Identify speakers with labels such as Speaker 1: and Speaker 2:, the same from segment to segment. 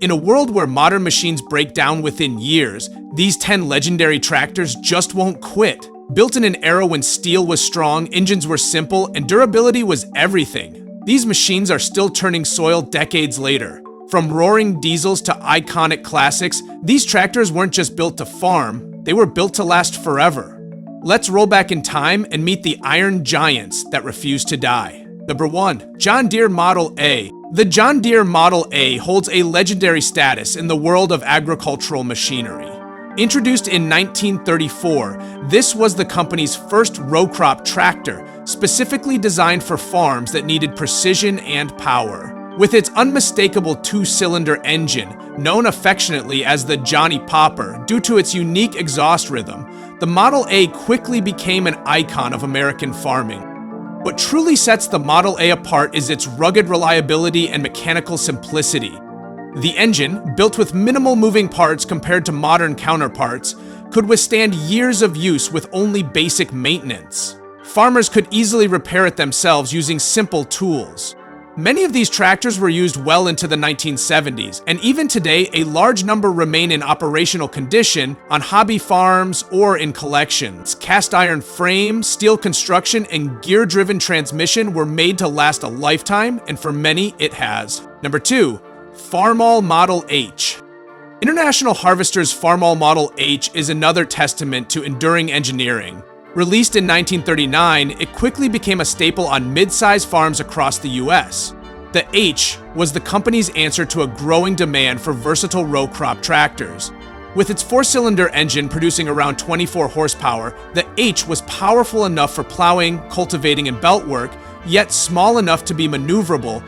Speaker 1: In a world where modern machines break down within years, these 10 legendary tractors just won't quit. Built in an era when steel was strong, engines were simple, and durability was everything, these machines are still turning soil decades later. From roaring diesels to iconic classics, these tractors weren't just built to farm, they were built to last forever. Let's roll back in time and meet the iron giants that refuse to die. Number 1. John Deere Model A. The John Deere Model A holds a legendary status in the world of agricultural machinery. Introduced in 1934, this was the company's first row crop tractor, specifically designed for farms that needed precision and power. With its unmistakable two-cylinder engine, known affectionately as the Johnny Popper due to its unique exhaust rhythm, the Model A quickly became an icon of American farming. What truly sets the Model A apart is its rugged reliability and mechanical simplicity. The engine, built with minimal moving parts compared to modern counterparts, could withstand years of use with only basic maintenance. Farmers could easily repair it themselves using simple tools. Many of these tractors were used well into the 1970s, and even today, a large number remain in operational condition on hobby farms or in collections. Cast iron frame, steel construction, and gear-driven transmission were made to last a lifetime, and for many, it has. Number 2. Farmall Model H. International Harvester's Farmall Model H is another testament to enduring engineering. Released in 1939, it quickly became a staple on mid-sized farms across the US. The H was the company's answer to a growing demand for versatile row crop tractors. With its 4-cylinder engine producing around 24 horsepower, the H was powerful enough for plowing, cultivating, and belt work, yet small enough to be maneuverable.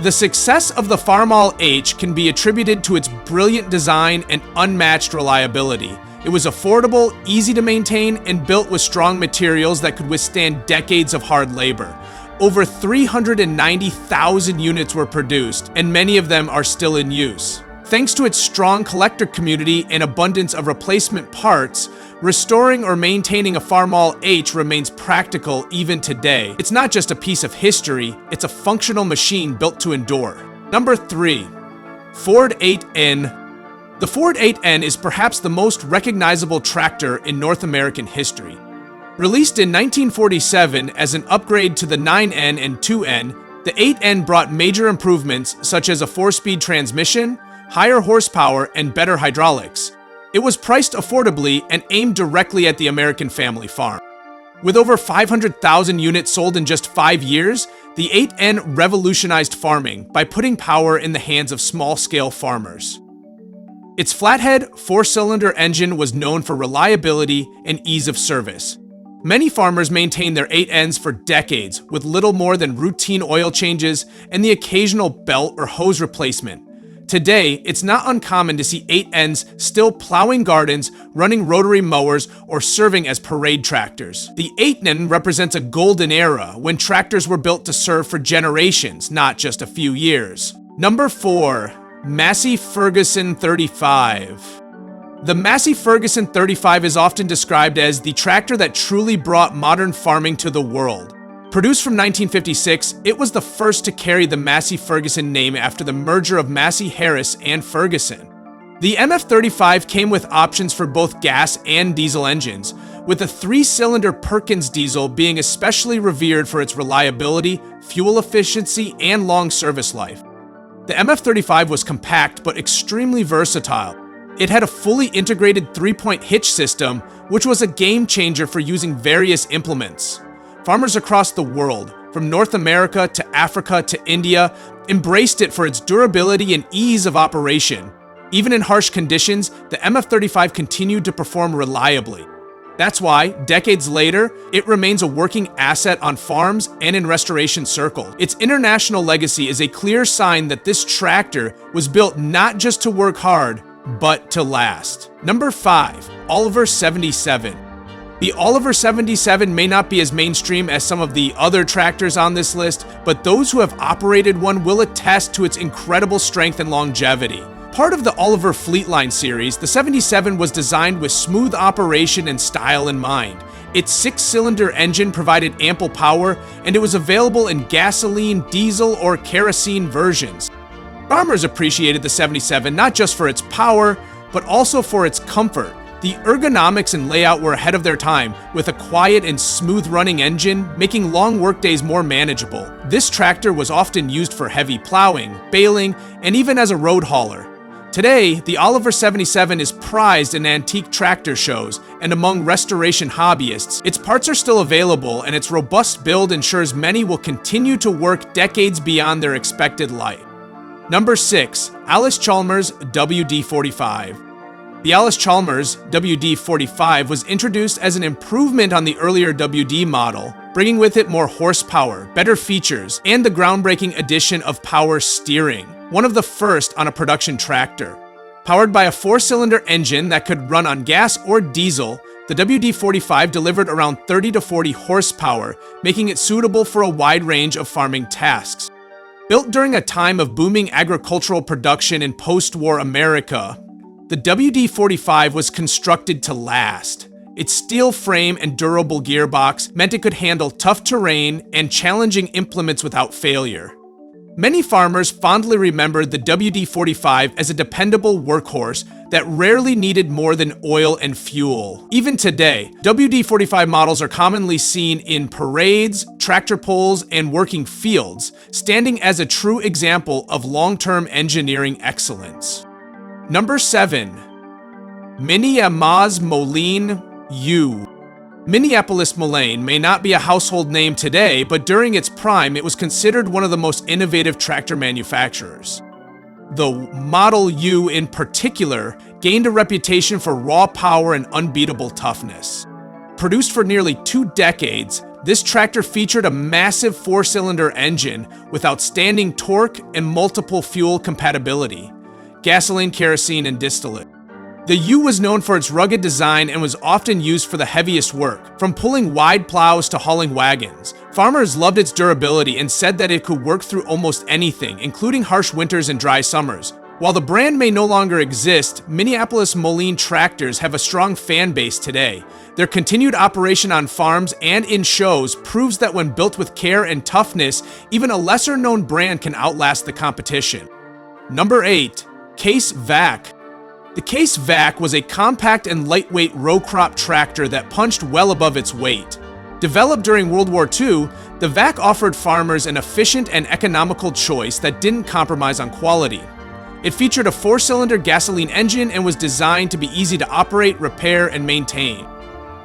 Speaker 1: The success of the Farmall H can be attributed to its brilliant design and unmatched reliability. It was affordable, easy to maintain, and built with strong materials that could withstand decades of hard labor. Over 390,000 units were produced, and many of them are still in use. Thanks to its strong collector community and abundance of replacement parts, restoring or maintaining a Farmall H remains practical even today. It's not just a piece of history, it's a functional machine built to endure. Number 3. Ford 8N. The Ford 8N is perhaps the most recognizable tractor in North American history. Released in 1947 as an upgrade to the 9N and 2N, the 8N brought major improvements such as a 4-speed transmission, higher horsepower, and better hydraulics. It was priced affordably and aimed directly at the American family farm. With over 500,000 units sold in just 5 years, the 8N revolutionized farming by putting power in the hands of small-scale farmers. Its flathead, 4-cylinder engine was known for reliability and ease of service. Many farmers maintained their 8Ns for decades with little more than routine oil changes and the occasional belt or hose replacement. Today, it's not uncommon to see 8Ns still plowing gardens, running rotary mowers, or serving as parade tractors. The 8N represents a golden era when tractors were built to serve for generations, not just a few years. Number 4. Massey Ferguson 35. The Massey Ferguson 35 is often described as the tractor that truly brought modern farming to the world. Produced from 1956, it was the first to carry the Massey Ferguson name after the merger of Massey Harris and Ferguson. The MF35 came with options for both gas and diesel engines, with a 3-cylinder Perkins diesel being especially revered for its reliability, fuel efficiency, and long service life. The MF35 was compact but extremely versatile. It had a fully integrated 3-point hitch system, which was a game changer for using various implements. Farmers across the world, from North America to Africa to India, embraced it for its durability and ease of operation. Even in harsh conditions, the MF35 continued to perform reliably. That's why, decades later, it remains a working asset on farms and in restoration circles. Its international legacy is a clear sign that this tractor was built not just to work hard, but to last. Number 5. Oliver 77. The Oliver 77 may not be as mainstream as some of the other tractors on this list, but those who have operated one will attest to its incredible strength and longevity. Part of the Oliver Fleetline series, the 77 was designed with smooth operation and style in mind. Its 6-cylinder engine provided ample power, and it was available in gasoline, diesel, or kerosene versions. Farmers appreciated the 77 not just for its power, but also for its comfort. The ergonomics and layout were ahead of their time, with a quiet and smooth-running engine making long workdays more manageable. This tractor was often used for heavy plowing, baling, and even as a road hauler. Today, the Oliver 77 is prized in antique tractor shows and among restoration hobbyists. Its parts are still available, and its robust build ensures many will continue to work decades beyond their expected life. Number 6. Chalmer's WD-45. The Chalmer's WD-45 was introduced as an improvement on the earlier WD model, bringing with it more horsepower, better features, and the groundbreaking addition of power steering, one of the first on a production tractor. Powered by a 4-cylinder engine that could run on gas or diesel, the WD-45 delivered around 30 to 40 horsepower, making it suitable for a wide range of farming tasks. Built during a time of booming agricultural production in post-war America, the WD-45 was constructed to last. Its steel frame and durable gearbox meant it could handle tough terrain and challenging implements without failure. Many farmers fondly remembered the WD-45 as a dependable workhorse that rarely needed more than oil and fuel. Even today, WD-45 models are commonly seen in parades, tractor pulls, and working fields, standing as a true example of long-term engineering excellence. Number 7. Minneapolis Model U. Minneapolis Model may not be a household name today, but during its prime, it was considered one of the most innovative tractor manufacturers. The Model U in particular gained a reputation for raw power and unbeatable toughness. Produced for nearly 2 decades, this tractor featured a massive 4-cylinder engine with outstanding torque and multiple fuel compatibility: gasoline, kerosene, and distillate. The U was known for its rugged design and was often used for the heaviest work, from pulling wide plows to hauling wagons. Farmers loved its durability and said that it could work through almost anything, including harsh winters and dry summers. While the brand may no longer exist, Minneapolis Model tractors have a strong fan base today. Their continued operation on farms and in shows proves that when built with care and toughness, even a lesser-known brand can outlast the competition. Number 8. Case Vac. The Case Vac was a compact and lightweight row crop tractor that punched well above its weight. Developed during World War II, the Vac offered farmers an efficient and economical choice that didn't compromise on quality. It featured a 4-cylinder gasoline engine and was designed to be easy to operate, repair, and maintain.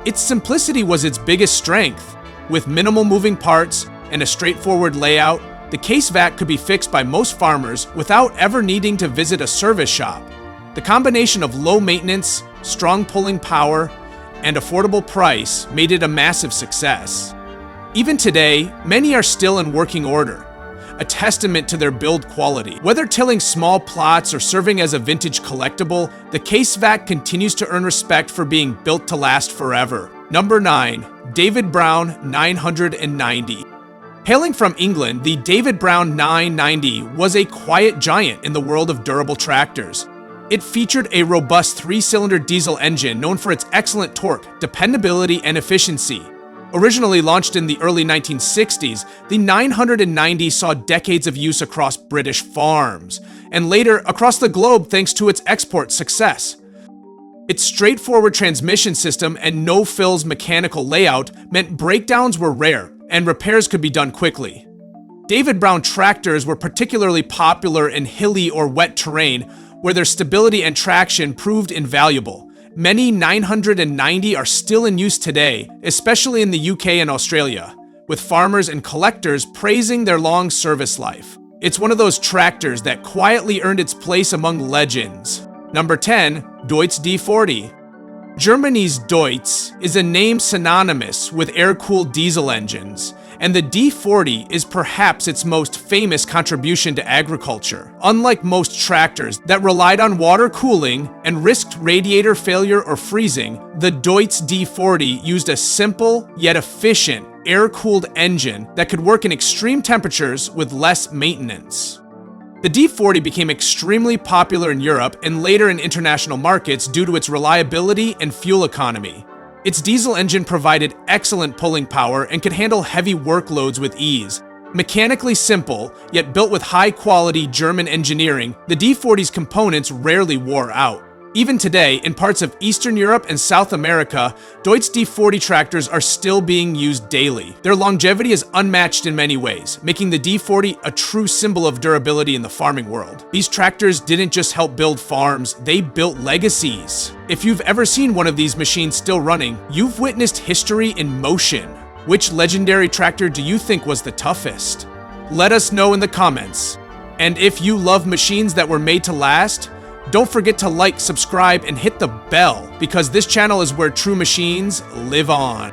Speaker 1: Its simplicity was its biggest strength. With minimal moving parts and a straightforward layout, the Case Vac could be fixed by most farmers without ever needing to visit a service shop. The combination of low maintenance, strong pulling power, and affordable price made it a massive success. Even today, many are still in working order, a testament to their build quality. Whether tilling small plots or serving as a vintage collectible, the Case Vac continues to earn respect for being built to last forever. Number 9. David Brown 990. Hailing from England, the David Brown 990 was a quiet giant in the world of durable tractors. It featured a robust 3-cylinder diesel engine known for its excellent torque, dependability, and efficiency. Originally launched in the early 1960s, the 990 saw decades of use across British farms, and later across the globe thanks to its export success. Its straightforward transmission system and no-frills mechanical layout meant breakdowns were rare, and repairs could be done quickly. David Brown tractors were particularly popular in hilly or wet terrain, where their stability and traction proved invaluable. Many 990 are still in use today, especially in the UK and Australia, with farmers and collectors praising their long service life. It's one of those tractors that quietly earned its place among legends. Number 10. Deutz D40. Germany's Deutz is a name synonymous with air-cooled diesel engines, and the D40 is perhaps its most famous contribution to agriculture. Unlike most tractors that relied on water cooling and risked radiator failure or freezing, the Deutz D40 used a simple yet efficient air-cooled engine that could work in extreme temperatures with less maintenance. The D40 became extremely popular in Europe and later in international markets due to its reliability and fuel economy. Its diesel engine provided excellent pulling power and could handle heavy workloads with ease. Mechanically simple, yet built with high-quality German engineering, the D40's components rarely wore out. Even today, in parts of Eastern Europe and South America, Deutz D40 tractors are still being used daily. Their longevity is unmatched in many ways, making the D40 a true symbol of durability in the farming world. These tractors didn't just help build farms, they built legacies. If you've ever seen one of these machines still running, you've witnessed history in motion. Which legendary tractor do you think was the toughest? Let us know in the comments. And if you love machines that were made to last, don't forget to like, subscribe, and hit the bell, because this channel is where true machines live on.